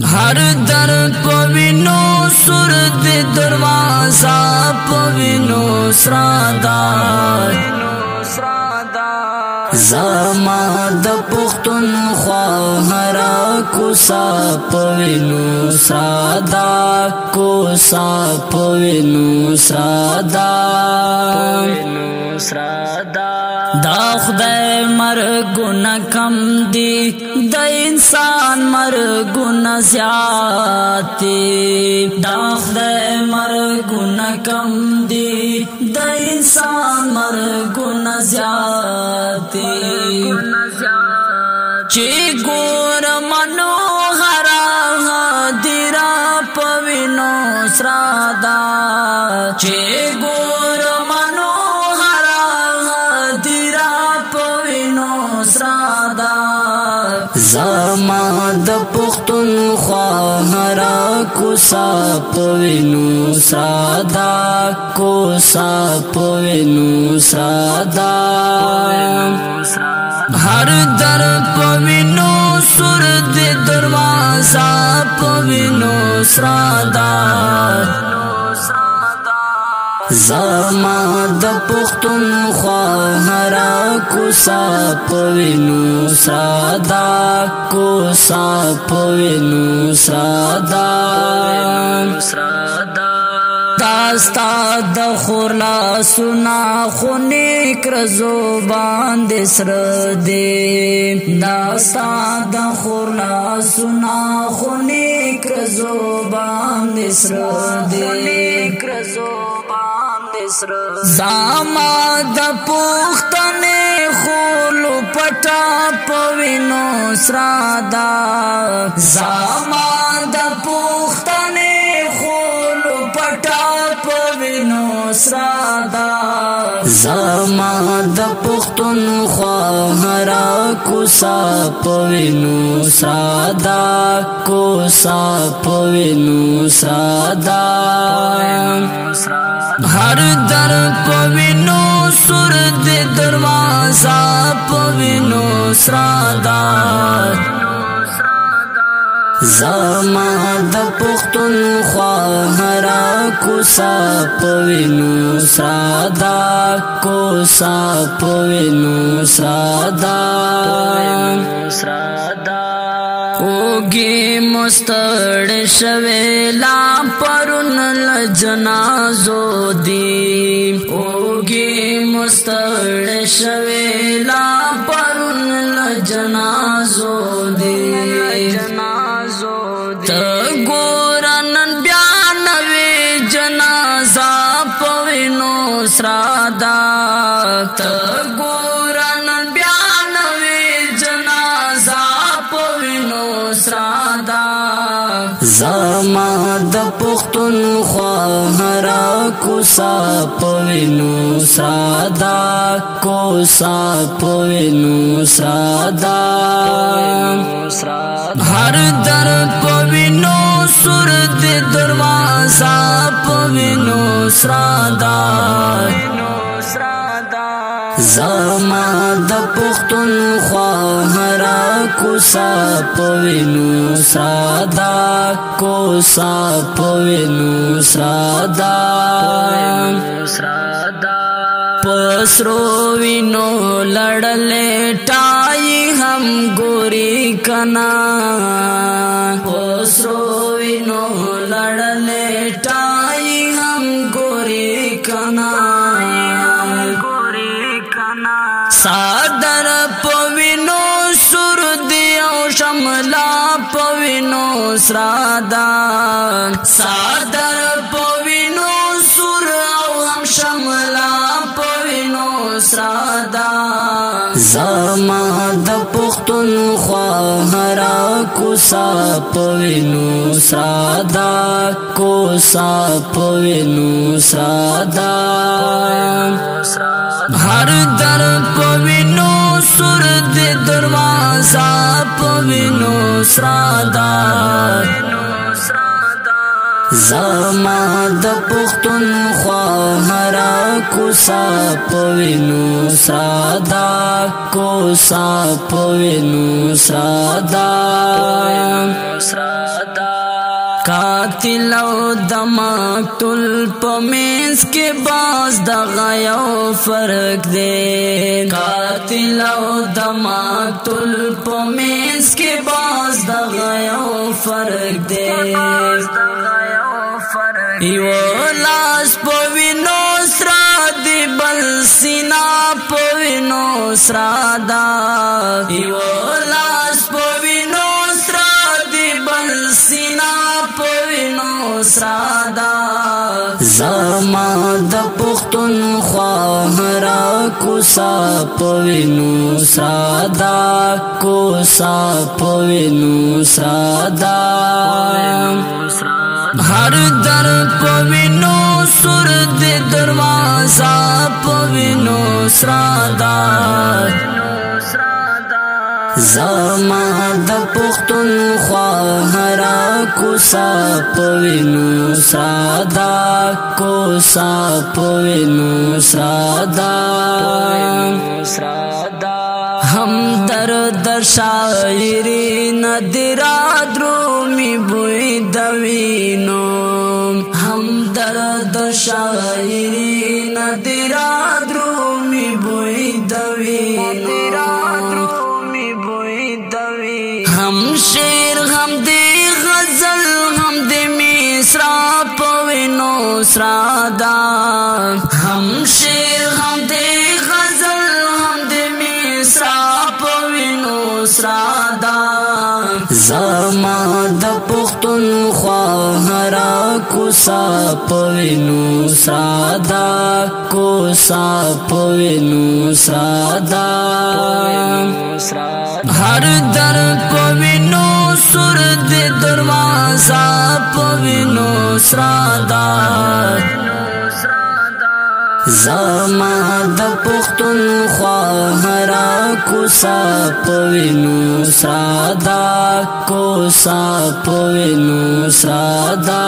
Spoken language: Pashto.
हर दर पविनो सुर दे दरवाजा पविनो श्रादा زما د پختون خواهرا کوسا پوینو سرادا کوسا پوینو سرادا دا خدای مرګونه کم دی د انسان مرګونه زیات دی دا خدای مرګونه کم دی د انسان مرګونه زیات دی چی ګور منو هرا دیرا پوینو سرادا چی ګور منو هرا دیرا پوینو سرادا زما د پختون خواهرا کوسا پوینو سرادا کوسا پوینو سرادا हर दर पविनो सुर दे दरवाजा पविनो श्रादा زما د پختون خواهرا کوسا پوینو سرادا کوسا پوینو سرادا داستا د خورلا سنا خونی کرزو باندې سر دې داستا د خورلا سنا خونی کرزو باندې سر دې کرزو باندې سر زما د پختنې خولو پټا پوینو سرادا زما د پختنې سرادا زما د پختون خواهرا کوسا پوینو سرادا کوسا پوینو سرادا हर दर पविनो सुर दे दरवाजा पविनो सरादा زما د پختون خواهرا کوسا پوینو سرادا کوسا پوینو سرادا اوگی مستړ شویلا پرون لجنازو دی اوگی مستړ شویلا پرون لجنازو دی سرادا تګورن بیان وی جنازه پوینو سرادا زما د پختون خواهرا کوسا پوینو سرادا کوسا پوینو سرادا हर दर पविनो सुर दे दरवाजा पविनो सरादा زما د پختون خواهرا کوسا پوینو سرادا کوسا پوینو سرادا پسرو وینو لړلې ټای هم ګوري کنا پسرو وینو لړلې ټای هم ګوري کنا صادر پوینو سر دیو شملا پوینو سرادا صادر پوینو سر او هم شملا پوینو سرادا زما د پختون خواهرا کوسا پوینو سرادا کوسا پوینو سرادا हर दर पविनो सुर दे दरवाजा पविनो सरादा زما د پختون خواهرا کوسا پوینو سرادا کوسا پوینو سرادا قاتل او د مقتول په منځ کې باز دغه یو فرق دی قاتل او د مقتول په منځ کې باز دغه یو فرق دی یو لاس په وینو سره دی بل سینا په وینو سره دا یو لاس په وینو سره دی بل سینا سرادا زما د پختون خواهرا کوسا پوینو سرادا کوسا پوینو سرادا هر در پوینو سر د دروازه پوینو سرادا زما د پختون خواهرا کوسا پوینو سرادا کوسا پوینو سرادا هم درد شاعری ندرا درومی بوی دوینو هم درد شاعری ندرا درومی بوی دوینو هم شیر هم دی غزل هم دی میسرا پوینو سرادا هم شیر هم دی غزل هم دی میسرا پوینو سرادا زما د پختون خواهرا کوسا پوینو سرادا کوسا پوینو سرادا هر در پوینو سر د دروازه پوینو سرادا زما د پختون خواهرا کوسا پوینو سرادا کوسا پوینو سرادا